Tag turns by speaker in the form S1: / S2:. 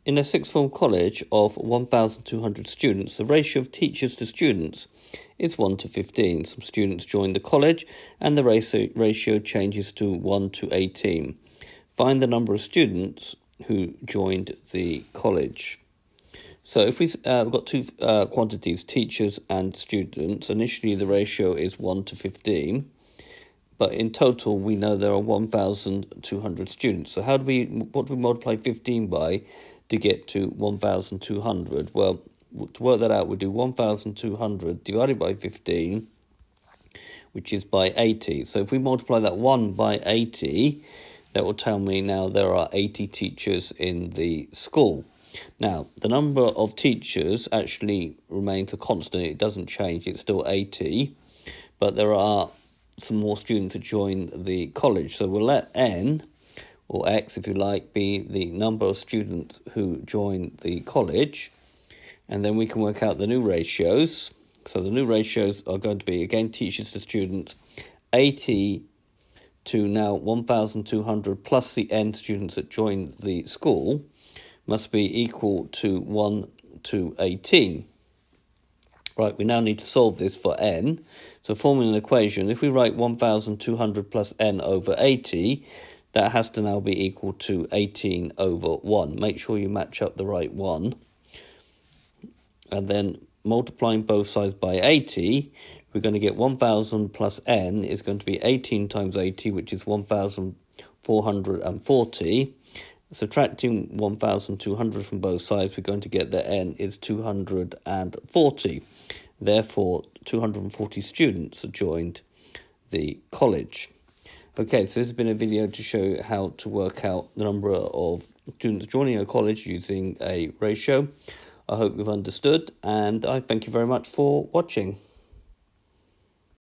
S1: In a sixth form college of 1,200 students, the ratio of teachers to students is 1 to 15. Some students join the college and the ratio changes to 1 to 18. Find the number of students who joined the college. So if we've got two quantities, teachers and students, initially the ratio is 1 to 15. But in total, we know there are 1,200 students. So what do we multiply 15 by to get to 1,200? Well, to work that out, we do 1,200 divided by 15, which is by 80. So if we multiply that 1 by 80, that will tell me now there are 80 teachers in the school. Now, the number of teachers actually remains a constant. It doesn't change. It's still 80. But there are some more students that join the college. So we'll let n, or x if you like, be the number of students who join the college. And then we can work out the new ratios. So the new ratios are going to be, again, teachers to students, 80 to now 1,200 plus the n students that join the school must be equal to 1 to 18. Right, we now need to solve this for n. So forming an equation, if we write 1,200 plus n over 80, that has to now be equal to 18 over 1. Make sure you match up the right one. And then multiplying both sides by 80, we're going to get 1,000 plus n is going to be 18 times 80, which is 1,440. Subtracting 1,200 from both sides, we're going to get that n is 240. Therefore, 240 students joined the college. Okay, so this has been a video to show how to work out the number of students joining a college using a ratio. I hope you've understood, and I thank you very much for watching.